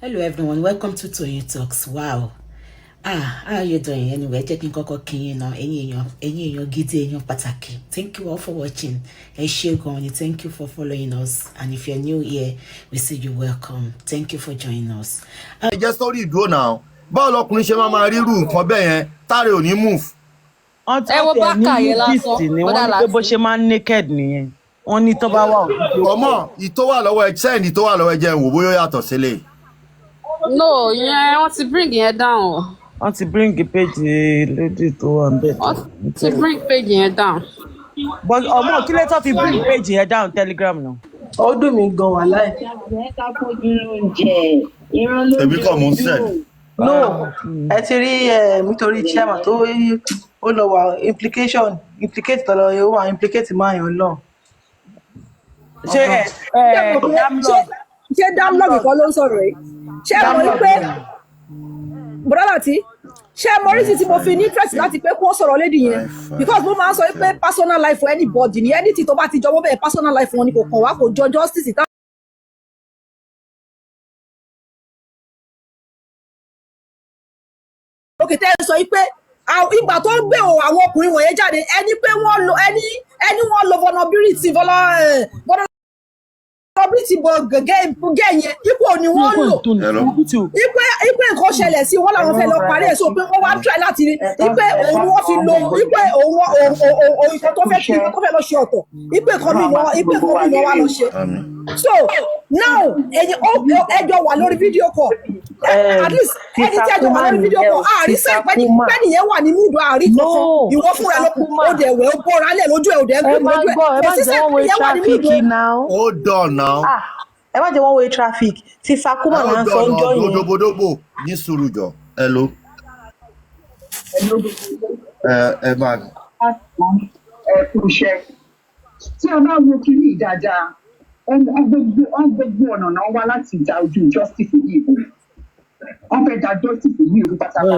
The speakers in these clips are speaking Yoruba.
Hello everyone, welcome to Toyeen Talks. Wow. How are you doing? Anyway, checking koko kin na ẹ̀yin gidi èèyàn pàtàkì. Thank you all for watching. Thank you for following us. And if you're new here, we say you welcome. Thank you for joining us. Just story ìdúró now. Báwo lọkùnrin ṣe máa ríru nǹkan bẹ́ẹ̀ yẹn táre ò ní move. Ẹ wo bákà yẹn lásán. Ni wọ́n ní pé bó ṣe máa ń naked nìyẹn. Wọ́n ní tó bá wà òkú. Ọmọ ìtó wà lọ́wọ́ ẹ sẹ́yìn ìtó wà lọ́wọ́ ẹ jẹ́ wò bóyá yàtọ̀ sílẹ̀. No, yẹn wọ́n ti bring yẹn down. Wọ́n ti bring page lady tó wà ń bẹ̀. Wọ́n ti bring page yẹn down. But ọmọ kí ló tó fi bring page yẹn down Telegram náà. Ó dùn mí gan wà láì. Ẹbí kọ̀ mú sẹ́ẹ̀. No, ẹ ti rí nítorí chairman tó ó lọ wà implicate tọ́lọ yóò wà implicate máa yàn lọ. Ṣé Damlog kan ló ń sọ̀rọ̀ yìí? Ṣé mo rí pé bọ́dọ̀ tí ṣé mo rí sí tí mo fi ní interest láti pé kó sọ̀rọ̀ lédi yẹn because mo máa ń sọ pé personal life for anybody ni anything tó bá ti jọwọ́ bẹ́ẹ̀ personal life wọn ni kò kàn wá kò jọ justice tá. òkè tẹ́ ẹ sọ pé ìgbà tó ń gbé àwọn ọkùnrin wọ̀nyẹn jáde ẹni pé wọ́n lo vulnerability bọ̀ gẹ́gẹ́ yẹn ipò ni wọ́n lò ipe nǹkan ṣẹlẹ̀ sí wọn làwọn fẹ́ lọ parí ẹ̀ so pé wọ́n wá try láti rí ipe òun wọ́n fi lo ipe òun nǹkan tó fẹ́ lọ ṣe ọ̀tọ̀ ipe nǹkan mi wọ́n wá lọ ṣe so now ẹjọ́ wà lórí fídíò call at least ẹni tí ẹjọ́ wà lórí fídíò call àárí sẹ́ẹ̀ pẹ́ni yẹn wà ní múdù àárí kankan ìwọ fúnra ló ó dẹ̀ wẹ̀ ó bọ́ra lẹ̀ lójú ẹ̀ ó dẹ̀ gbé lójú ẹ̀ kò sí sẹ́ẹ̀ yẹn wà ní múdù. Hold on now. Ẹ má jẹ́ one way traffic ti Fakuma là ń sọ ń jọ yẹn. Dobodobo ní sùúrù jọ. Hello. Ẹ máa. Ẹ kú iṣẹ́. Tí a bá wo kiri dáadáa, gbogbo ọ̀nà náà wá láti da ojú justice yìí bò. Wọ́n fẹ́ da justice yìí bò pátápátá.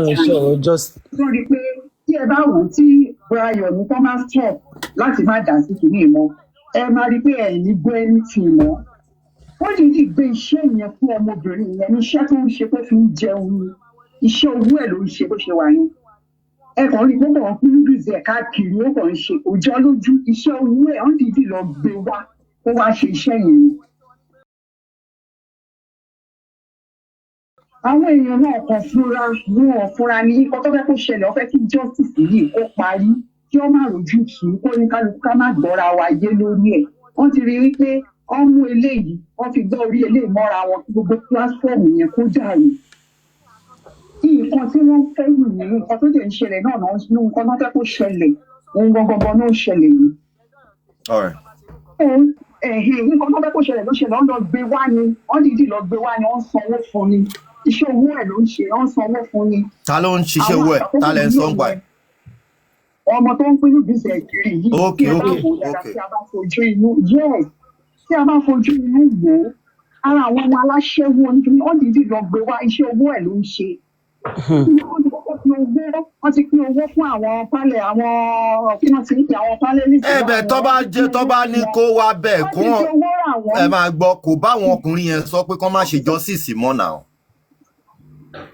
Wọ́n rí i pé tí ẹ bá wò ó tí Brian ní kọ́ máa stop láti má dà sí kìíní mọ́, ẹ máa rí i pé ẹ̀ ní gbọ́ ẹni tì mọ́. Wọ́n dìídì gbé iṣẹ́ yẹn fún ọmọbìnrin yẹn ní iṣẹ́ tó ń ṣe pé fi ń jẹun ni iṣẹ́ owó ẹ̀ ló ń ṣe bó ṣe wà yẹn. Ẹ kàn rí gbogbo àwọn pírídìsì ẹ̀ káàkiri ó kàn ń ṣe òjò lójú iṣẹ́ owó ẹ̀ wọ́n dìídì lọ gbé wá ó wá ṣe iṣẹ́ yẹn ni. Àwọn èèyàn náà kàn fúnra wọn fúnra ní nǹkan tó fẹ́ kó ṣẹlẹ̀ ó fẹ́ kí justice yìí kó parí kí ó má rojú tù ú kó ní kálukú ká má gbọ́ra wa yé lórí ẹ̀. Wọ́n ti rí wípé wọ́n mú eléyìí wọ́n fi gbọ́ orí eléyìí mọ́ra wọn kí gbogbo pílásífọ́ọ̀mù yẹn kó dàrú. Nǹkan tí wọ́n fẹ́ yìí ní nǹkan tó dẹ̀ ń ṣẹlẹ̀ náà ní nǹkan tó fẹ́ kó ṣẹlẹ̀ ohun gangan náà ń ṣẹlẹ̀ yìí. Nǹkan tó fẹ́ kó ṣẹlẹ̀ ló ṣẹlẹ̀ wọ́n lọ gbé wá ni wọ́n dìídì lọ gbé wá ni wọ́n sanwó fún ni iṣẹ́ owó ẹ̀ ló ń ṣe wọ́n sanwó fún ni. Ta ló ń ṣiṣẹ́ owó ẹ̀? Ta lẹ̀ ń sọ ń gbà ẹ̀? Ọmọ tó ń pín ìgbésẹ̀ kiri yìí tí a bá wò dáadáa tí a bá fojú inú tí a bá fojú inú wò ó ara àwọn ọmọ aláṣẹ́wó nítorí wọ́n dìídì lọ gbé wá iṣẹ́ owó ẹ̀ ló ń ṣe. Wọ́n ti pín owó fún àwọn pálẹ̀ àwọn kí wọ́n ti ń pè àwọn pálẹ̀ ní. Ẹ̀bẹ̀ tó bá ní kó wá bẹ́ẹ̀ kún ẹ máa gbọ́ kò bá àwọn ọkùnrin yẹn sọ pé kán má ṣe justice mọ́ náà.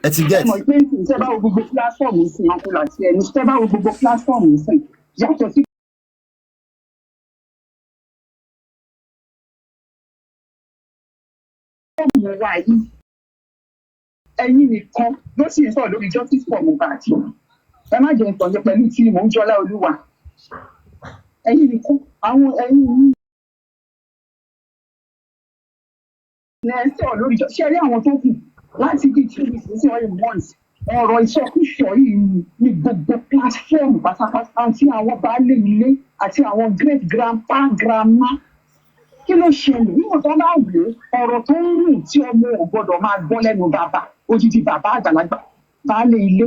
Ẹ ti get. Ọmọ ìpín ìṣẹ́ bá wo gbogbo pílásọ̀mù sí ọkùnrin àti ẹni ṣẹ́ bá wo gbogbo pílásọ̀mù sí yàtọ̀ sí. Wa yìí ẹ̀yin nìkan ló sì ń sọ̀rọ̀ lórí justice for Mohbad ẹ má jẹ́ ìtọ́jú pẹ̀lú tí mò ń jọlá olúwa ẹ̀yin nìkan àwọn ẹ̀yin ní ẹ sọ̀rọ̀ lórí ṣé rí àwọn tó kù láti bí 2 weeks sí ọ̀rẹ́ months ọ̀rọ̀ ìṣọkúṣọ yìí ní gbogbo platform pátápátá àti àwọn baálé ilé àti àwọn great grandpa grandma. Kí ló ṣẹlẹ̀ nígbà tó bá wò ọ̀rọ̀ tó ń rìn tí ọmọ ò gbọ́dọ̀ máa gbọ́ lẹ́nu bàbá odidi bàbá àgbàlagbà baálé ilé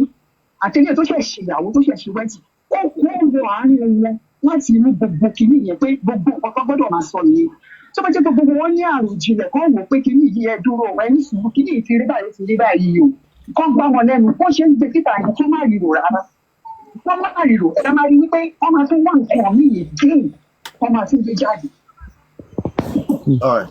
àtẹlẹ tó ṣẹ̀ ṣèyàwó tó ṣẹ̀ ṣe wẹ́tì ó kó wọ àárín wọn láti inú gbogbo kìíní yẹn pé gbogbo nǹkan tó gbọ́dọ̀ máa sọ nìyẹn tó bá jẹ́ pé gbogbo wọn ní àròjinlẹ̀ kọ́ wò pé kìíní yìí ẹ dúró ẹni sùúrù kìíní yìí ti rí báyìí o kọ́ gbá wọn lẹ́nu bó ṣe ń gbé títà yìí kó má ríro rárá wọ́n má ríro ẹ máa rí wípé wọ́n máa tún wá nǹkan míì dín wọ́n máa tún gbé jáde. All right.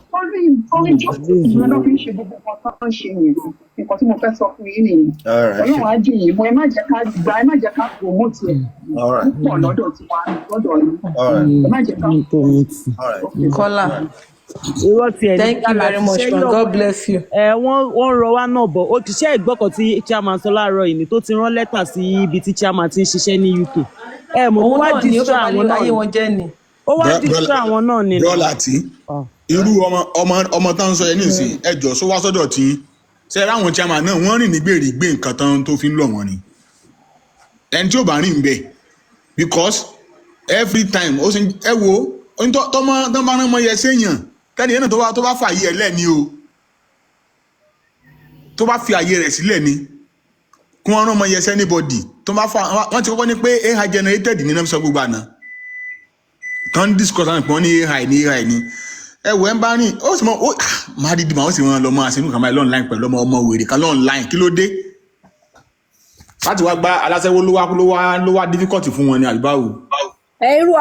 Orí justice ìgbà náà fi ń ṣe gbogbo nǹkan tó ń ṣe yẹn. Nǹkan tí mo fẹ́ sọ fún yín nìyẹn. All right. Ọlọ́run á jẹ́ yìí, ẹ má jẹ́ ká promote ẹ̀. All right. Púpọ̀ lọ́dọ̀ tiwa lọ́dọ̀ yìí. All right. Ẹ má jẹ́ ká All right. Kọ́lá. irọ́ tiẹ̀ ní Thank you very much, man. God bless you. wọ́n rọ wá náà bọ̀ ó ti ṣe ìgbọ́kàn tí chairman sọ láàárọ̀ yìí ni tó ti rán lẹ́tà sí ibi tí chairman ti ń ṣiṣẹ́ ní UK mo Òun wá náà ni ó distra fẹ́ àwọn balẹ̀ ayé náà wọn jẹ́ ni. ó wá distra àwọn náà ni. Brọ́lá tí irú ọmọ tá ń sọ yẹn nísìn ẹjọ́ sọ wá sọ́dọ̀ tí ṣe ráwọn chairman náà wọ́n rìn ní gbèrègbè nǹkan tán tó fi ń lọ̀ wọ́n ni ẹni tí ò bá rìn bẹ́ẹ̀ because every time ó sì ẹ wo tọ́mọ bá rán mọ́ yẹ séèyàn kẹ́ni yẹn náà tó bá fà yí ẹ lẹ́ni o tó bá fi àyè rẹ̀ sílẹ̀ ni kí wọ́n rán mọ́ yẹ sẹ́nibọ́dì tó bá fà wọ́n ti kọ́kọ́ ní pé AI generated ní náà sọ gbogbo àná kan discuss àwọn ìpọ́n ní AI ní ẹwọ ẹ ń bá rìn ó sì mọ ó máa dídì máa ó sì wọn lọ máa sínú kàmáì online pẹ̀lú ọmọ wèrè kan online kí ló dé láti wá gba aláṣẹwó ló wá difficult fún wọn ní àdúgbò. irú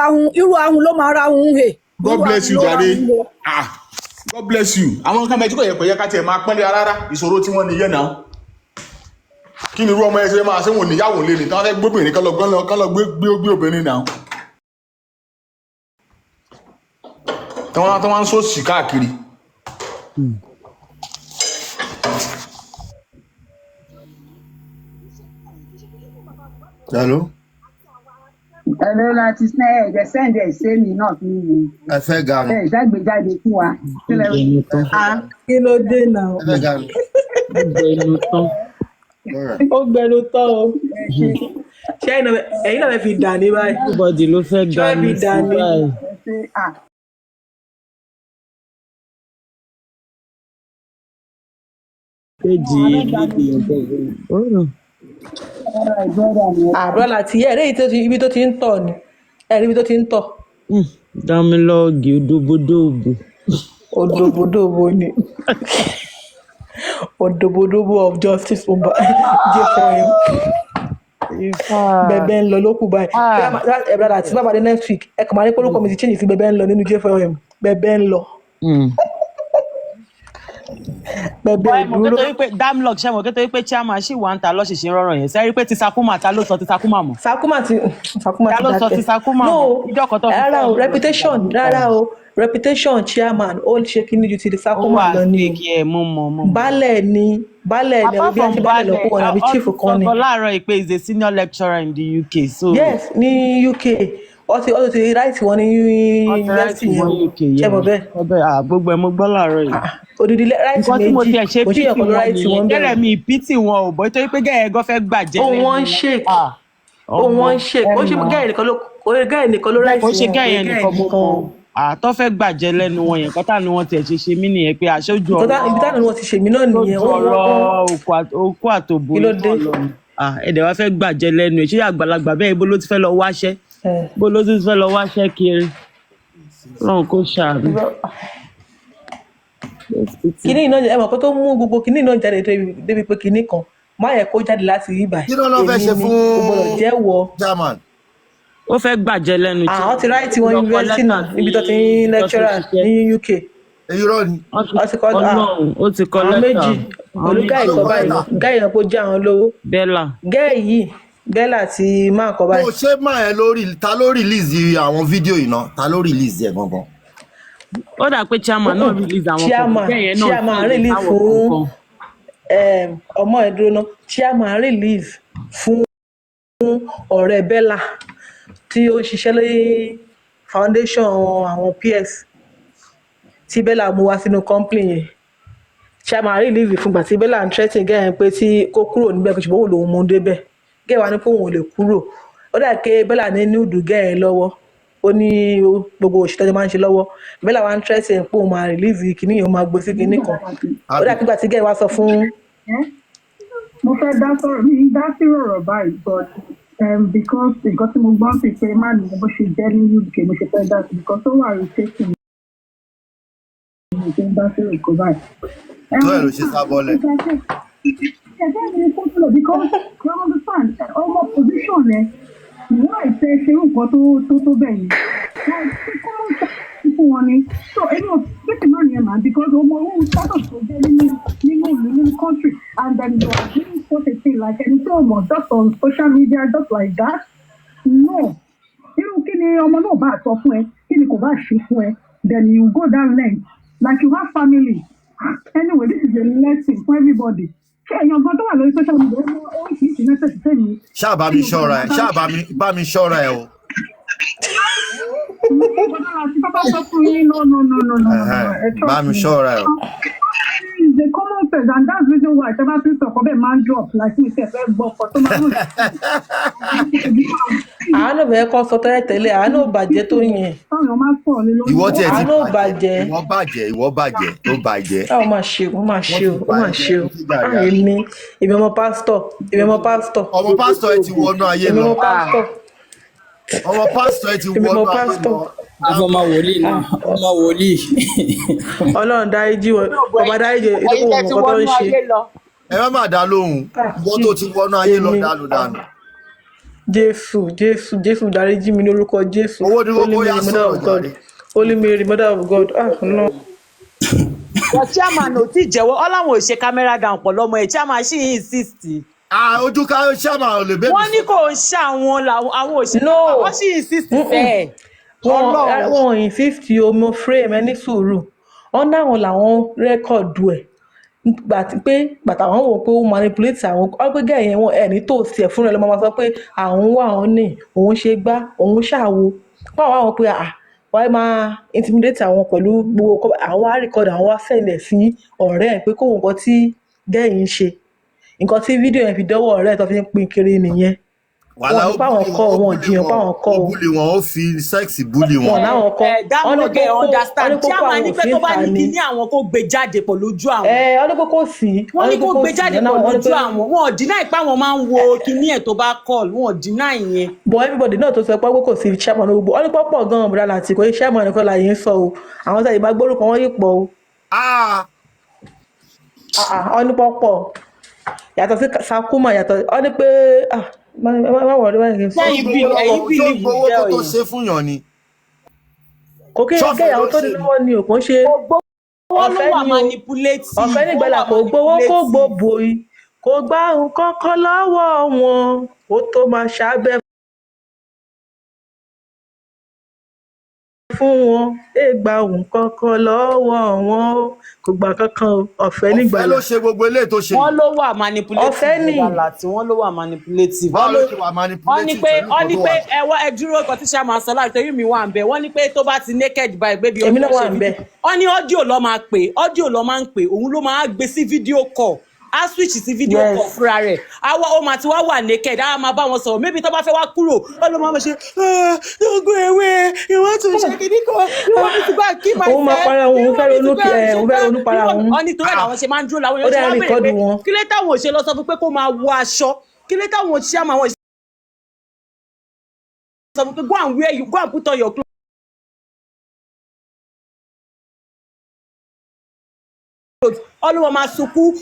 ahun ló máa ra ahun he. God bless you jare God bless you àwọn kan mẹ́tí kò yẹ ká tiẹ̀ máa pọ́nlé rárá ìṣòro tí wọ́n nìyẹn náà kí ni irú ọmọ ẹsẹ̀ máa ṣe wọn níyàwó lé ní tí wọ́n fẹ́ gbóbìnrin kan lọ gbé obìnrin náà tí wọ́n ń sọ́ọ̀sì káàkiri. Hello. Hello láti ẹ̀jẹ̀ sẹ́ǹdẹ̀ sẹ́mi náà fi wù. Ẹ fẹ́ ga nù. Ẹ ìdágbéjáde fún wa. Kí ló dé náà? Ẹ fẹ́ ga nù. Ó gbẹnu tán o. Ṣé ẹ̀yin náà fẹ́ fi dà ní báyìí? everybody ló fẹ́ ga ní sí báyìí. péjì Brọ́lá tí ẹ̀rẹ́ ibi tó ti ń tọ̀ ni ẹ̀rí ibi tó ti ń tọ̀. dámilọ́ọ̀gì odòbodòbò. Odòbodòbò ni odòbodòbò of justice fún jẹ́ fún ẹ. Bẹ̀bẹ̀ ń lọ lókù báyìí brọ́lá tí bàbá dé next week ẹ kàn máa ní pé mi ti change sí bẹ̀bẹ̀ ń lọ nínú JFM bẹ̀bẹ̀ ń lọ. Bẹ̀bẹ̀ dúró. Damlock ṣe mọ̀ kí torí pé chairman ṣì wà ń ta lọ́ṣìṣẹ́ rọrùn yẹn sẹ́rí pé ti Sakuma ta ló sọ ti Sakuma mọ̀. Sakuma ti ta ló sọ ti Sakuma mọ̀ ìjọkọ̀ tó fi rárá o reputation chairman ó ṣe kí ni ju ti Sakuma lọ ni baálẹ̀ ni bí a ti baálẹ̀ lọ kó wọn àbí chief kan ni. sọ láàárọ̀ pé is a senior lecturer in the UK so. Yes ní UK ó ti right wọn ní university yẹn ṣe bọ̀ bẹ́ẹ̀. gbogbo ẹ̀ mo gbọ́ láàárọ̀ yìí. Odidi right méjì kò sí ẹ̀kọ́ ló right wọn bẹ́ẹ̀. gẹ́rẹ́ mi pity wọn ò bọ́ nítorí pé gẹ́rẹ́ gan fẹ́ gbàjẹ́ lẹ́nu. Wọ́n ń shake ó ṣe gẹ́rẹ́ nìkan ló right wọn. ó ṣe gẹ́rẹ́ nìkan mo mọ̀ àtọ́ fẹ́ gbàjẹ́ lẹ́nu wọn yẹn kọ́tà ni wọ́n tiẹ̀ ṣe mí nìyẹn pé aṣojú ọ̀rọ̀ ibi táwọn ni wọ́n ti ṣe mí náà nìyẹn. òkú àtòbó ẹ̀dẹ̀ wá fẹ́ gbàjẹ́ lẹ́nu ẹ̀ ṣé àgbàlagbà bẹ́ẹ̀ ibo ló ti fẹ́ lọ wáṣẹ́ bó ló ti fẹ́ lọ wáṣẹ́ kiri lọ́run kó ṣàánú. Kìnìún náà ẹ mọ̀ pé tó mú gbogbo kìnìún náà jáde débi pé kìnìún kan má yẹ kó jáde láti rí báyìí. Kí ló lọ fẹ́ ṣe fún chairman? Ó fẹ́ gbàjẹ́ lẹ́nu. Àwọn ti ráìtì wọn yunifásitì náà níbi tó ti ń lecturer ní UK. Èyí rọ ni. Ó ti kọ́ lẹ́tà. Méjì pẹ̀lú gáì kan báyìí gáì yẹn kó jẹ́ àwọn lówó. Bẹ́là ti máa kọ báyìí. Ṣé máa ẹ ta ló release àwọn fídíò yìí náà ta ló release ẹ̀ gangan? Ó dà pé chairman náà release àwọn chairman release fún ọmọ ẹ̀dúró náà chairman release fún ọ̀rẹ́ Bẹ́là tí ó ń ṣiṣẹ́ lé foundation àwọn PS tí Bẹ́là mú wá sínú company yẹn chairman release fúngbà tí Bẹ́là ń threaten gẹ́yẹn pé tí kó kúrò níbẹ̀ kò ṣùgbọ́n òun lòún mú débẹ̀ gẹ́ẹ̀ wá ní pé òun ò lè kúrò ó dà pé Bẹ́là ní núdù gẹ́ẹ̀ lọ́wọ́ ó ní gbogbo òṣìṣẹ́ tó máa ń ṣe lọ́wọ́ Bẹ́là wá ń threaten pé òun máa release kìíní yẹn ó máa gbé sí kìíní kan ó dà pípa tí gẹ́ẹ̀ wá sọ fún. Mo fẹ́ dá sí ọ̀rọ̀ báyìí but because nǹkan tí mo gbọ́ sí pé má ní bó ṣe jẹ́ ní UK mo ṣe fẹ́ dá sí because ó wà rí tẹ́sí mo ṣe ń dá sí ọ̀rọ̀ báyìí. Tó ẹ̀ ló ṣe sábọ́lẹ̀. Because you understand ọmọ position rẹ ìwọ àìsẹ ṣe nǹkan tó bẹ̀ yìí fún wọn ni so èmi ò tètè máa yẹn mà because ọmọ òun sábà tó jẹ́ nínú ìlú country and then you are doing such a thing like ẹni tó mọ̀ just on social media just like that no irú kí ni ọmọ náà bá sọ fún ẹ kí ni kò bá ṣe fún ẹ then you go that length like you have family anyway this is a lesson for everybody. Èèyàn gan tó wà lórí social media ó kì í ṣe mẹ́sẹ̀sì sẹ́mi. ṣáà bá mi ṣọ́ra ẹ̀ bá mi ṣọ́ra ẹ̀ o. bá mi ṣọ́ra ẹ̀ o. It's a common sense and that's the reason why ṣẹ́fà tí sọ̀kọ́ bẹ́ẹ̀ máa ń drop like we say fẹ́ gbọ́ ọkọ̀ tó máa ń rìn. àánú bẹ́ẹ̀ kọ́ sọ tẹ́lẹ̀ àánú bàjẹ́ tó yẹn. ìwọ tiẹ̀ ti bàjẹ́ ìwọ bàjẹ́. ó máa ṣe o. èmi ọmọ pásítọ̀. ọmọ pásítọ̀ ẹ ti wọnú ayé lọ. ọmọ pásítọ̀ ẹ ti wọnú ayé lọ. ọmọ wòlíì náà ọmọ wòlíì. Ọlọ́run dáríjì wọn ọba dáríjì ìdókòwò nǹkan tó ń ṣe. ẹ má má dá lóhùn ìwọ tó ti wọnú ayé lọ dànù. Jésù dáríjì mi lórúkọ Jésù. owó ni kókó yá sọ̀rọ̀ jáde. Holy Mary mother of God no. wọ́n chairman ò tí jẹ́wọ́ ọláwọn ò ṣe camera down pọ̀ lọ́mọ ẹ̀ chairman ṣì ń insist. ojú ká chairman ò lè bẹ́ẹ̀. wọ́n ní kò ń ṣe àwọn òṣèlú àwọn ṣì ń insist bẹ́ẹ̀. wọn insist omo frame ẹni sùúrù wọn náwọn làwọn rẹ́kọ̀dù ẹ̀ gbàtà wọn wò pé ó manipulate àwọn ọgbẹ́gẹ́ yẹn wọn ẹni tó tiẹ̀ fúnra ẹ̀ ló máa sọ pé àwọn wà wọn ní òun ṣe gbá òun ṣàwo báwọn àwọn pé wọ́n máa intimidate àwọn pẹ̀lú gbogbo àwọn àríkọ́dù àwọn wá sẹ̀lẹ̀ sí ọ̀rẹ́ ẹ̀ pé kó wọn nǹkan tí gẹ́yìn ń ṣe nǹkan tí fídíò yẹn fi dọ́wọ́ ọ̀rẹ́ ẹ̀ tó fi ń pín kiri nìyẹn. wọn ní páwọn kọ wọn jiyàn páwọn kọ o búlì wọn ó fi sẹ́ẹ̀sì búlì wọn. wọn láwọn kọ dámọ̀gẹ́ understand tí a máa ní pé tó bá ní kí ní àwọn kó gbé jáde pọ̀ lójú àwọn. ọdún kókó sí. wọ́n ní kó gbé jáde pọ̀ lójú àwọn wọn ò dínà ìpá wọn máa ń wo kíní ẹ̀ tó bá call wọn ò dínà ìyẹn. bọ everybody náà tó sọ pé kò sí chairman gbogbo ọdún pọ̀ gan-an bùrọ̀ láti kò chairman nìkan láàyè ń sọ o àwọn sáyé máa gbórúkọ wọn yìí pọ̀ o. ọdún pọ̀ yàtọ̀ sí Sakuma yàtọ̀ ọdún pé má wọlé wáyé kí n sọ. ẹ̀yin gbowó kó tó ṣe fún yàn ni. kò kí ẹgbẹ́ ìyàwó tó ní lọ́wọ́ ni òkun ṣe ọ̀fẹ́ nígbàlà kò gbowó kó gbòbò yìí kò gbá nǹkan kan lọ́wọ́ wọn kó tó máa ṣàbẹ̀ fún wọn gba nǹkan kan lọ́wọ́ wọn kò gbà kankan ọ̀fẹ́ nígbàlà. ọ̀fẹ́ ló ṣe gbogbo eléyìí tó ṣe. wọ́n ló wà manipulative. ọ̀fẹ́ ni wọ́n ló wà manipulative. báwo ló ṣe wà manipulative pẹ̀lú wọ́n ní pé ẹ dúró kan tí sàmà sọ láti torí mi wà ń bẹ̀ wọ́n ní pé tó bá ti naked by baby èmi náà wà ń bẹ̀. wọ́n ní ọ́díò ló máa ń pè òun ló máa gbé sí fídíò call a switch sí fídíò call fúnra rẹ̀ àwa ó máa ti wá wà naked a máa bá wọn sọ̀rọ̀ maybe tó bá fẹ́ wá kúrò ó ló máa ṣe ogun ewé ìwọ́n tún ṣe kíní kan ìwọ́n mi ti gbà kí máa òun máa para òun fẹ́ ronú para òun. wọ́n ní torí àwọn ṣe máa ń dúró làwọn yóò ṣe máa bèrè pé kí lé táwọn ò ṣe lọ sọ fún pé kó máa wọ aṣọ kí lé táwọn ò ṣe àmọ́ àwọn sọ fún pé go and wear you go and put on your clothes. ọlọ́wọ́ máa sunkún.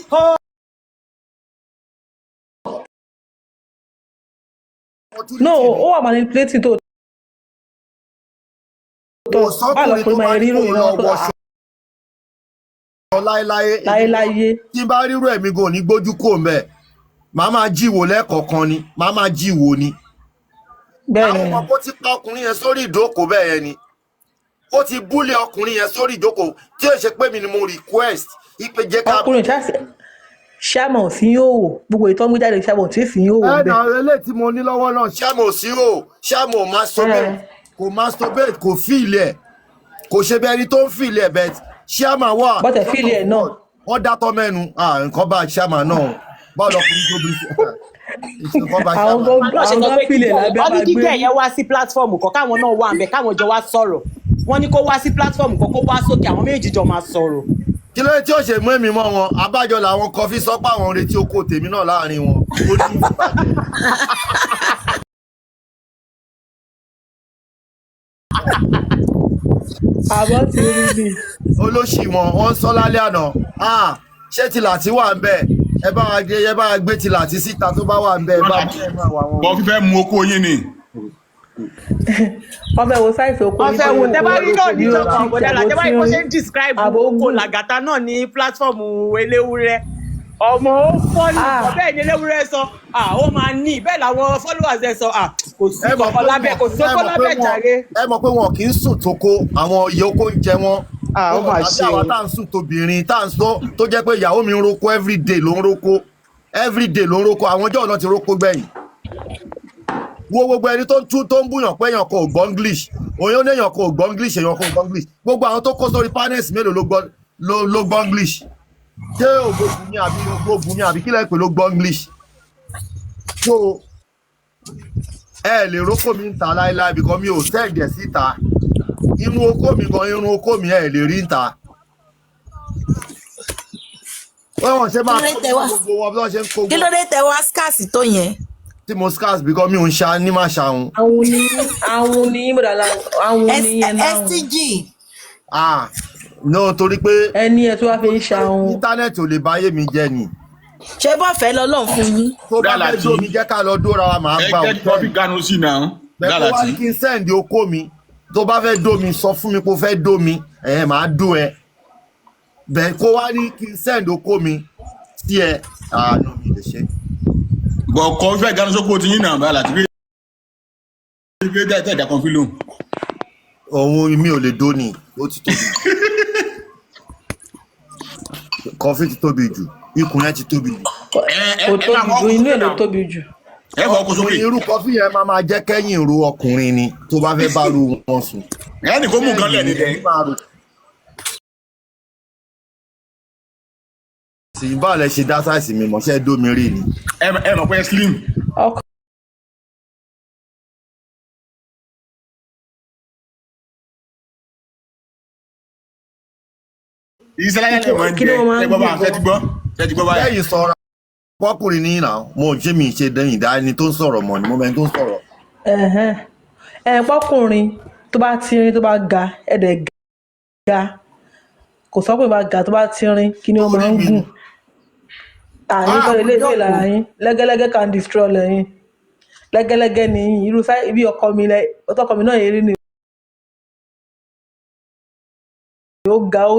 no ó wà manipulating tó bá lọkùnrin máa rí irú ìran tó láéláé tí n bá rírú ẹ̀mí gan ní gbójú kò mẹ́ màá máa jíwò lẹ́ẹ̀kọ̀ọ̀kan ni màá máa jíwò ni. àwọn ọmọ kó ti pa ọkùnrin yẹn sórí ìdókòó bẹ́ẹ̀ yẹn ni ó ti búlẹ̀ ọkùnrin yẹn sórí ìdókòó tí ó ṣe pé mi ni mo request ìpè jẹ́ ká. ọkùnrin ṣáàmù sí yòówò gbogbo ìtọ́ mú jáde ṣáàmù tí sì yòówò bẹ́ẹ̀. ẹnà ilé tí mo ní lọ́wọ́ náà ṣáàmù sí yòówò ṣáàmù kò masturbate kò fíìlì ẹ̀ kò ṣe bí ẹni tó ń fíìlì ẹ̀ bẹ́ẹ̀ ṣáàmù wà. bọ́tẹ̀ fíìlì ẹ̀ náà. wọ́n dátọ́ mẹ́nu nǹkan bá ṣáàmù náà bọ́ọ̀lù ọkùnrin tó bí àwọn gbọ́n fíìlì ẹ̀ lábẹ́ wọ́n ní kíkẹ́ yẹn wá sí platform kan káwọn náà wà ń bẹ̀ káwọn jọ wá sọ̀rọ̀ wọ́n ní kó wá sí platform kan kó wá sókè àwọn méjì jọ máa sọ̀rọ̀. kí ló dé tí ó ṣe mú èmi mọ́ wọn abájọ làwọn kọfí sọ pé àwọn retí oko tèmi náà láàrin wọn ó ní àbọ̀ tí ó rí bí. olóṣì wọn sọ lálẹ́ àná ṣé tìlàtí wà ń bẹ̀ ẹ bá wa gbé tìlàtí síta tó bá wà ń bẹ̀ ẹ bá wà wọn. wọ́n fẹ́ mú oko yín ni. wọ́n fẹ́ wo sáìsì oko wọ́n fẹ́ wo tẹ́ bá rí náà ní ìjọba ọ̀gbọ̀dẹ́là tẹ́ bá rí bó ṣe ń describe Àbò oko làgàtà náà ní pílátífọ̀mù eléwúrẹ́ ọmọ ó fọ́ọ̀lù bẹ́ẹ̀ ni eléwúrẹ́ sọ ó máa ní bẹ́ẹ̀ làwọn followers ẹ̀ sọ kò sí kọ̀ọ̀kan lábẹ́ kò sí kọ́kọ́ lábẹ́ jàre. ẹ mọ̀ pé wọn kì í sùn tóko àwọn ìyá oko ń jẹ wọn. ó mà ṣe o. àbí àwọn tá à ń sùn tóbìnrin tá à ń sọ tó jẹ́ pé ìyàwó mi ń roko everyday ló ń roko àwọn ọjọ́ ọ̀nà ti roko gbẹ̀yìn. wo gbogbo ẹni tó ń búyàn pé èèyàn kò gbọ́ English òyìn èèyàn kò gbọ́ English èèyàn kò gbọ́ English gbogbo àwọn tó kó sórí panels mélòó ló gbọ́ English ṣé ògbóbùnmi àbí kílẹ̀ pé ló gbọ́ English. so ẹ lè rókò mi ń ta láéláé bìkan mi ò sẹ́ẹ̀dẹ̀ síta irun oko mi ẹ lè rí ń ta. wọ́n ṣe máa kó gbogbo wọn bí wọ́n ṣe ń kó gbogbo. kí ló dé tẹ wá scarce tó yẹn. tí mo scarce bìkan mi ò ń ṣa ní má ṣàwọn. àwọn ní bọ̀dàlà àwọn ní yẹn náà. STG. no torí pé. ẹni ẹ tó wá fi ń ṣàwọn. íńtánẹ́ẹ̀tì ò lè bá ayé mi jẹ́ ni. ṣé bọ́ fẹ́ lọ́lọ́run fún yín. tó bá fẹ́ dómi jẹ́ ká lọ dóra wa máa gbà ẹ jẹ́ kí ganu sí náà. bẹ́ẹ̀ kó wá ní kí n sẹ́ǹdì oko mi tó bá fẹ́ dómi sọ fún mi kó fẹ́ dómi máa dó ẹ bẹ́ẹ̀ kó wá ní kí n sẹ́ǹdì oko mi sí ẹ àánú mi lè ṣe. bọ̀ kọ́ fẹ́ ganu sóko ti yín náà bá láti bí tẹ̀dá kan fi lóhùn. òun mi ò lè dó ni ó ti tóbi kọfí ti tóbi jù ikùn yẹn ti tóbi jù. kò tóbi jù inú ẹ̀ ló tóbi jù. ẹ fọ ọkọ sókè. irú kọfí yẹn máa jẹ́ kẹ́yìn ro ọkùnrin ni tó bá fẹ́ bá ru wọn sùn. ẹ ní kó mú nǹkan lẹ̀ nídẹ̀. sì bá lẹ ṣe dá sáìsì mi mọ̀ṣẹ́ dómi rí ni. ẹ mọ̀ pé slim. ìṣẹ̀lẹ̀ yẹn lè máa ń jẹ ẹgbọ́ bá ṣe ti gbọ́ báyìí. lẹ́yìn sọ̀rọ̀ ọkùnrin ní ìlà mo ṣe mi ṣe dẹ́yìn dá ẹni tó ń sọ̀rọ̀ mọ̀ ni mo mẹ́ni tó ń sọ̀rọ̀. pọ́kùnrin tó bá tírín tó bá ga ẹ̀dẹ̀ ga kò sọ pé bá ga tó bá tírín kí ni ó máa ń gùn. àní kọ́lé ilé ìwé lára yín lẹ́gẹ́lẹ́gẹ́ can destroy lẹ́yìn lẹ́gẹ́lẹ́gẹ́ ni irú ibi ọkọ mi náà yẹrí ni ó ga ó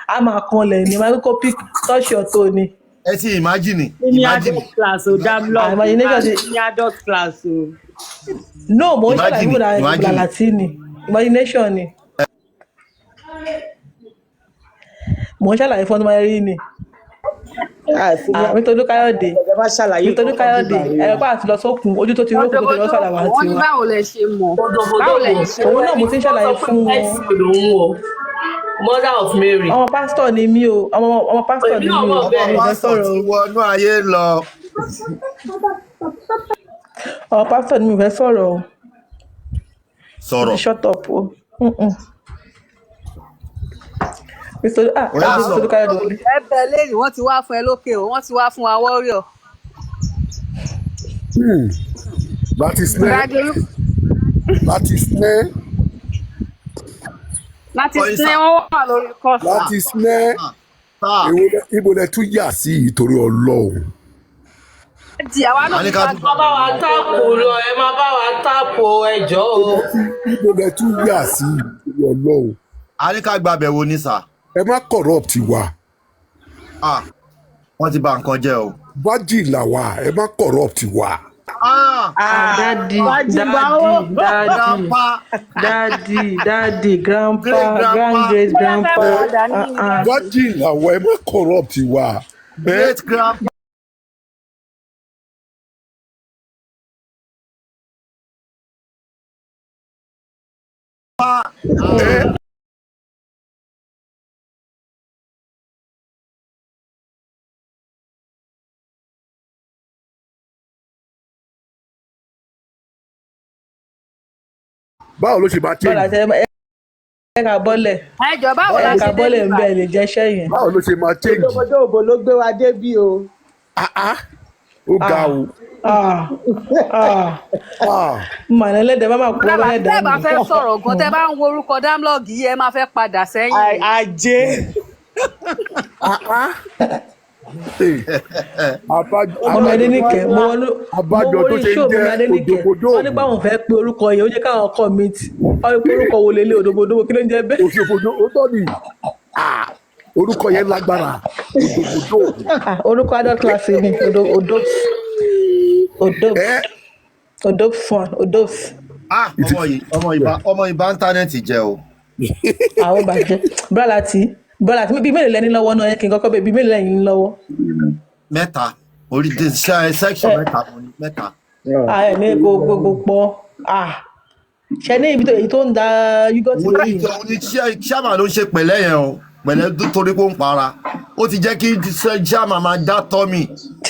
a máa kan lẹ̀ ní máa kó pick touch your toe ni. ẹ ti imagine. ní adult class o damlọ ní adult class o. no mo ń ṣàlàyé ìwúdà latini imagination ni mo ń ṣàlàyé fún ọdún máa rí ni. Nítorí Káyọ̀dé ẹ̀rọ pa àti lọ sókun ojú tó ti rókun tó ti lọ sàlàwà àti wọ́n ní báwo lẹ ṣe mọ̀ báwo lẹ ṣe mọ̀. òun náà mo ti ń ṣàlàyé fún wọn. Mother of Mary. ọmọ pásítọ̀ ni mí o ọmọ pásítọ̀ ni mí o ọmọ pásítọ̀ ti wọnú ayé lọ. ọmọ pásítọ̀ ni mi fẹ́ sọ̀rọ̀ o. sọ̀rọ̀. shut up o. Mr. Káyọ̀dé wọlé. ẹ bẹ lẹ́yìn wọ́n ti wá fún ẹ lókè o wọ́n ti wá fún wa warrior. láti sinẹ́ wọ́n wà lórí kọ́sà. láti sinẹ́ ibo lẹ tún yà sí ìtorí Ọlọ́run. àwa náà ti bá bá wa táàpù lọ ẹ má bá wa táàpù ẹjọ́ o. ibo lẹ tún yà sí ìtorí Ọlọ́run. a ní ká gbàbẹ̀ wo ní sà. ẹ má corrupt wa. wọ́n ti bà nǹkan jẹ́ o. wájì là wà ẹ má corrupt wa. Daddy, grandpa, grand-great grandpa. Wájì là wà ẹ má corrupt wa. Great grandpa. báwo ló ṣe máa change. ẹ ká bọ́lẹ̀. ẹjọ báwo la ṣe dé bọ́lẹ̀ ń bẹ̀ lè jẹ́ sẹ́yìn. báwo ló ṣe máa change. ọjọ́ òbò ló gbé wa débí o. ó ga o. màá lẹ́dẹ̀ẹ́ má máa kú ọ́ lẹ́dẹ̀ẹ́. tẹ́ bá fẹ́ sọ̀rọ̀ gan tẹ́ bá ń wo orúkọ dámlọ́ọ̀gì yìí ẹ máa fẹ́ padà sẹ́yìn. ajé. ọmọ Adéníkẹ́ mo abájọ tó wọlé ṣe ń ṣóòbù jẹ́ Adéníkẹ́ òdòdó wọ́n nípa àwọn fẹ́ pe orúkọ yẹn ó jẹ́ káwọn commit wọ́n ní pé orúkọ wo lélẹ̀ òdòdó kí ló ń jẹ́ bẹ́ẹ̀. òṣèbòdò ó tọ́ ni orúkọ yẹn lágbára òdòdó. orúkọ adult class ni odops one odops. ọmọ ìbá íńtánẹ́ẹ̀tì jẹ́ o. àwọn bàjẹ́ bọ́lá tí bíi mélòó lẹ́ni lọ́wọ́ náà yẹn kí n kọ́kọ́ bẹ́ẹ̀ bíi mélòó lẹ́yìn lọ́wọ́. mẹ́ta orí section mẹ́ta. ẹ ní gbogbo pọ̀ ṣe ní ibi tó ń da yúgọ́tì lórí. òní ṣáàmà ló ń ṣe pẹ̀lẹ́ yẹn o pẹ̀lẹ́ torí kó ń para ó ti jẹ́ kí ṣáàmà máa dá tọ́mì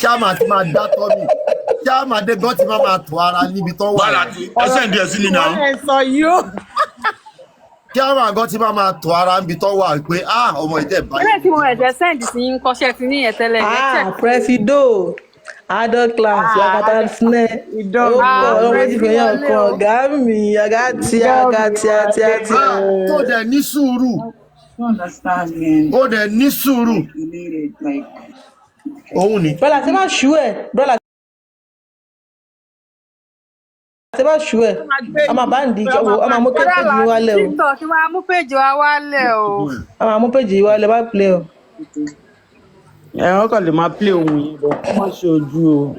ṣáàmà ti máa dá tọ́mì ṣáàmà dẹ́gbọ́n ti máa tọ́ ara níbi tó wà. ẹsẹ̀ ń di ẹ̀sìn nínú àwọn. ṣáàmà gan ti máa tọ́ ara níbi tó wà pé ọmọ ìtẹ̀ báyìí. bẹ́ẹ̀ tí mo ẹ̀jẹ̀ sẹ́ǹdì sí ń kọ́ṣẹ́ ti ní ẹ̀tẹ́lẹ̀ presido adult class yakata snare ọmọ ti fi yàn kan ọ̀gá mi ọ̀gá tí. tó dẹ̀ ní sùúrù. ó dẹ̀ ní sùúrù. òun ni. bọ́lá tí máa ṣú ẹ̀ ọmọ bá ń díjọ wo ọmọ mú péjì yìí wálẹ̀ o. kí wọ́n á mú péjì wa wálẹ̀ o. ọmọ mú péjì yìí wálẹ̀ bá play o. ẹ̀wọ̀n kan lè máa play ohun yìí bọ̀ kó má ṣe ojú o.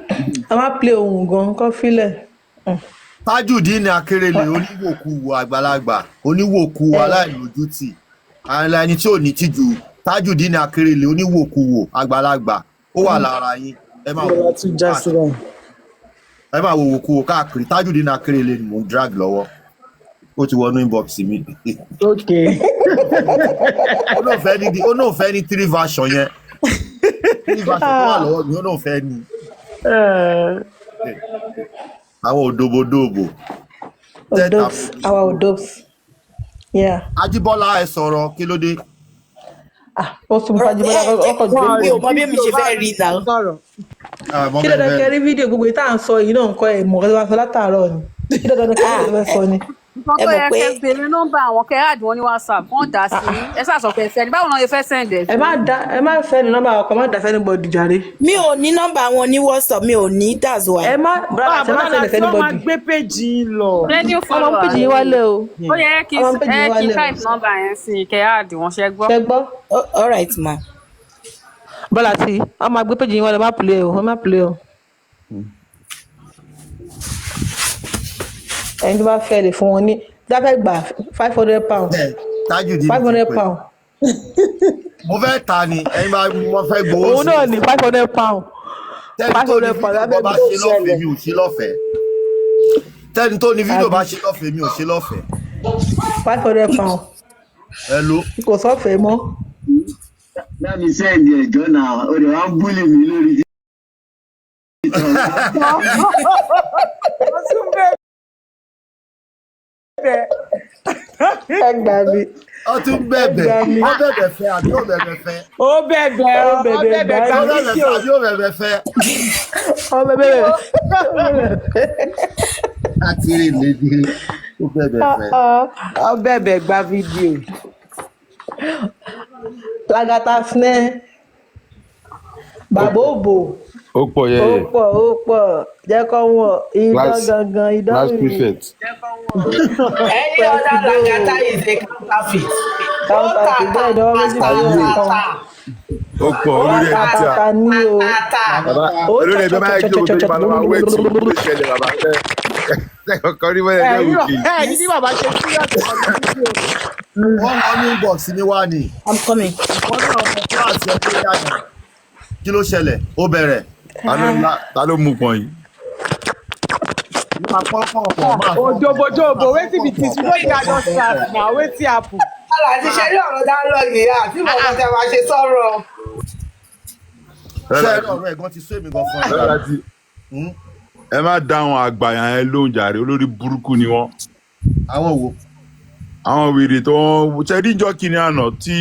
a máa play ohun gan kọ́ fílẹ̀. Tajudeen Akerele oníwòkuwò àgbàlagbà oníwòkuwò aláìlójútì ẹni tí ò ní tìjú Tajudeen Akerele oníwòkuwò àgbàlagbà ó wà lára yín ẹ máa wò wòkuwò káàkiri Tajudeen Akerele ni mò ń drag lọ́wọ́ ó ti wọnú inbox mi. ó náà fẹ́ ní 3 version yẹn 3 version tó wà lọ́wọ́ mi ó náà fẹ́ ní. àwọn òdòbòdòbò. àwọn odops. Ajíbọ́lá ẹ sọ̀rọ̀ kí ló dé. ó sún fún Ajíbọ́lá ọkọ̀ gbé. mi ò mọ bí mi ṣe fẹ́ rí ìdá. kí ló dé kẹrí fídíò gbogbo ìta à ń sọ yìí náà ń kọ ẹ̀ mọ̀ ọ́ sọ látàárọ̀ ni kí ló dé kẹrí fẹ́ sọ ni. nǹkan tó yẹ kẹ́ bèrè nọ́mbà àwọn kẹ́ add wọn ní WhatsApp wọ́n dà sí ẹ ṣàṣọ kẹ́ sẹ́ni báwo náà yẹ fẹ́ sẹ́ndẹ̀. ẹ má sẹ́ni nọ́mbà ọkọ̀ má dà sẹ́ni bọ̀dì jàre. mi ò ní nọ́mbà wọn ní WhatsApp mi ò ní that's why. ẹ má sẹ́ni sẹ́ni bọ̀dì. ọmọ gbé péjì lọ. radio ọmọ follower péjì yín wálé o. ó yẹ kí type nọ́mbà yẹn sí kẹ́ add wọn ṣẹ gbọ́. all right ma. bọ́lá tí ọmọ gbé péjì yín wálé má play o má play o. ẹni tó bá fẹ́ lè fún wọn ní dáfẹ́ gbà £500. Tajudeen £500. mo fẹ́ ta ni ẹni bá mo fẹ́ gbowó sí. òun náà ní £500. tẹ́ni tó ní fídíò bá ṣe lọ́fẹ̀ẹ́ mi ò ṣe lọ́fẹ̀ẹ́. tẹ́ni tó ní fídíò bá ṣe lọ́fẹ̀ẹ́ mi ò ṣe lọ́fẹ̀ẹ́. £500. hello. kò sọ́fẹ̀ẹ́ mọ́. láti sẹ́ẹ̀dì ẹ̀jọ́ náà ó lè wá ń búlì mi lórí. ẹ gbà mí. ó tún bẹ̀bẹ̀ ó bẹ̀bẹ̀ fẹ́ àbí ó bẹ̀bẹ̀ fẹ́. ó bẹ̀bẹ̀ àbí ó bẹ̀bẹ̀ fẹ́. ó bẹ̀bẹ̀ láti rí lédi ó bẹ̀bẹ̀ fẹ́. ó bẹ̀bẹ̀ gba fídíò. Lagata snare bàbá òbò. ó pọ̀ yẹ́yẹ́. ó pọ̀ jẹ́ kó wọ̀ idán gangan idán mi. Any other Lagata is a counterfeit. Counterfeit bẹ́ẹ̀ ni wọ́n méjì lórí ọ̀kan. ó pọ̀ olórí ẹ̀ tí a ní o. olórí ẹ̀ tó máa ń gbé gbogbo ìbánu máa wé tí ó ṣẹlẹ̀ bàbá fẹ́ kọ́kọ́ rí wọ́n ẹ̀ wù kí. ní tí bàbá ṣe sí ọ̀sẹ̀ wọ́n kọ́ ní inbox ní wá ni. I'm coming. wọ́n ní ọ̀sẹ̀ tó àti ẹgbẹ́ yàgò. kí ló ṣẹlẹ̀ ó bẹ̀rẹ̀. ta ló mú pọn yìí. Ojobo, wetin be this? You know you just start now, wetin happen? Àti ṣe rí ọ̀rọ̀ dáńlọ́ọ̀gì yá àti mọ̀ ọ́n tẹ́ máa ṣe sọ̀rọ̀. ṣé ọ̀rọ̀ ẹ̀gbọ́n ti sún èmi gan fún ẹ. ẹ má dá àwọn àgbàyàn ẹ lóhùn jàre olórí burúkú ni wọ́n. àwọn wo. àwọn wèrè tó ń ṣe díjọ́ kìíní àná tí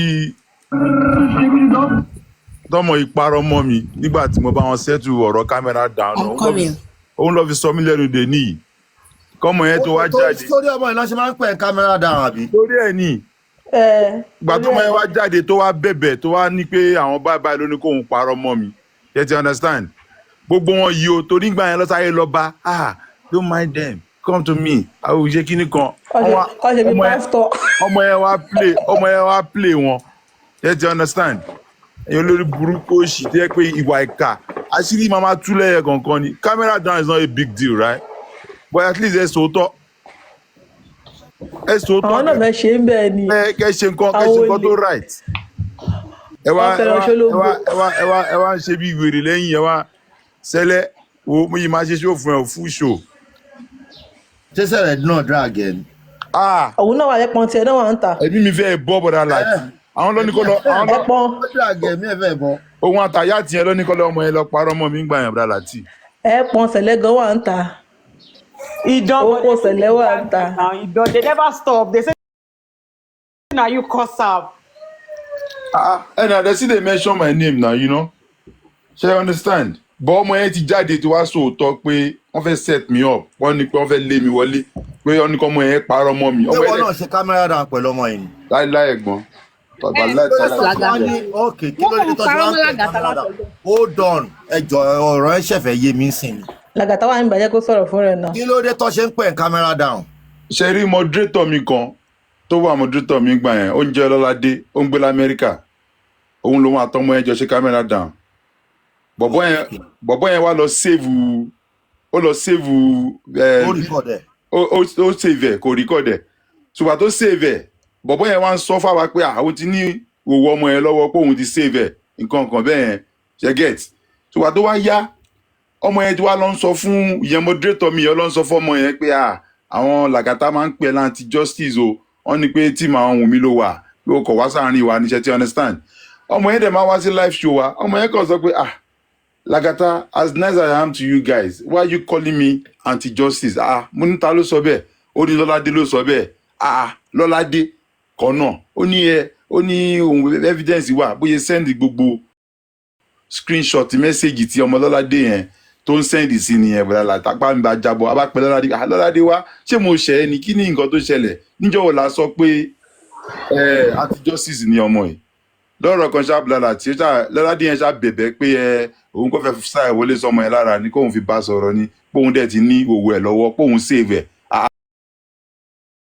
tọmọ ìparọ́ mọ́ mi nígbà tí mo bá wọn ṣẹ́tù ọ̀rọ̀ kámẹ́rà dànù òun lọ fi sọ mí lẹ́nu dè níyì kọ́mọ yẹn tó wá jáde. torí ọmọ ìlànà ṣe máa ń pẹ̀ kámẹ́rà dáhùn àbí. torí ẹ̀ ní Ìgbà tó mọ ẹ wá jáde tó wá bẹ̀bẹ̀ tó wá ní pé àwọn báyìí ló ní kóun parọ́ mọ́ mi. You understand? Gbogbo wọn yìí o torí gbà yẹn lọ́sàáyé lọ bá don't mind them come to me àwọn òṣè kíní kan. Ọmọ yẹn wá play wọn. You understand? Èyàn lórí burúkú òṣì tó yẹ pé ìwà ìkà àṣírí máa máa tú lẹ́yẹ kankan ni. Camera down is not a big deal, right? But at least ẹ sòótọ́. Àwọn náà fẹ́ ṣe ń bẹ́ẹ̀ ni. Kẹ́ ṣe nǹkan tó right. Ẹ wá ń ṣe bí wèrè lẹ́yìn ẹ wá sẹ́lẹ̀ wo mo yìí máa ṣe ṣó fún ẹ ò fún ṣó. Ṣé sẹ́lẹ̀ náà drag ẹ ni? Òun náà wà lẹ́pọ̀n tiẹ̀ náà wà ń ta. Ẹbí mi fẹ́ bọ́ bọ̀dá láti. Àwọn lọ́ní kọ́ lọ. Ẹ̀pọ̀n. Drag ẹ mi ẹ fẹ́ bọ́. Òun àtàyà tiẹ̀ lọ́ní kọ́ lọ ọmọ ẹ lọ parọ́ mọ́ mi ń gbà yẹn bọ̀dá láti. Ẹ̀pọ̀n sẹ̀lẹ̀ gan wà ń ta. Oko sẹ̀lẹ̀ wà ń ta. Ìdán they never stop they say na you cause am. And they still dey mention my name now, you know. Ṣé you understand? But ọmọ yẹn ti jáde tí wàá sòótọ́ pé wọ́n fẹ́ set me up wọ́n ní pé wọ́n fẹ́ lé mi wọlé pé wọ́n ní kọ́ ọmọ yẹn parọ́ mọ́ mi. Ṣé wọ́n náà ṣe kámẹ́rà dàn pẹ̀lú ọmọ yìí ni? Láíláí ẹ̀gbọ́n. Okay, kí ló dé tó ṣe wá ń pè kámẹ́rà dàn? Hold on, ẹjọ́ ọ̀rọ̀ ẹ ṣẹ̀fẹ̀ yé mi sìn. Làgàtà wà ń bàjẹ́ kó sọ̀rọ̀ fún rẹ̀ náà. Kí ló dé tó ṣe ń pè kámẹ́rà dàn? Ṣé rí moderator mi kan tó wà moderator mi gbà yẹn oúnjẹ ọlọ́ládé ó ń gbé l'Amẹ́ríkà òun lòun àtọmọ yẹn jọ ṣe kámẹ́rà dàn. Bọ̀bọ́ yẹn wá lọ save ó save ẹ̀ kò record ẹ̀ ṣùgbọ́n tó save ẹ̀ bọ̀bọ́ yẹn wá ń sọ fáwa pé àwọn ti ní òwò ọmọ yẹn lọ́wọ́ pé òun ti save ẹ̀ nǹkan bẹ́ẹ̀ yẹn ṣe get ṣùgbọ́n tó wá yá ọmọ yẹn tí wá lọ ń sọ fún ìyẹn moderator mi yẹn lọ ń sọ fún ọmọ yẹn pé àwọn làgàtà máa ń pè láǹtí justice o wọ́n ní pé tíìmù àwọn ohun mi ló wà pé o kọ̀ wá sáàárín wa níṣẹ́ tí understand ọmọ yẹn dẹ̀ máa wá sí live show wa ọmọ yẹn kàn sọ pé Lagata, as nice as I am to you guys, why are you calling me anti-justice? Mo ní ta ló sọ bẹ́ẹ̀, ó ní Lọ́ládé ló sọ bẹ́ẹ̀, Lọ́ládé kan náà, ó ní ohun evidence wà, bóyá send gbogbo screenshot message tí ọmọ Lọ́ládé yẹn tó ń send sí nìyẹn bọ̀dá látàpá mi bá jábọ̀, abápẹ́ Lọ́ládé wá, ṣé mo ṣẹ̀ ẹ́ ni kí ni nǹkan tó ṣẹlẹ̀? Níjọ́ wo la sọ pé anti-justice ni ọmọ yìí? Lọ́rọ̀ kan ṣáàbùlà tí Lọ́ládé yẹn ṣá bẹ̀bẹ̀ pé òun kò fẹ́ sáà wọlé sọmọ ẹ lára ni kóun fi bá sọ̀rọ̀ ni póun dẹ̀ ti ní òwò ẹ̀ lọ́wọ́ póun save ẹ̀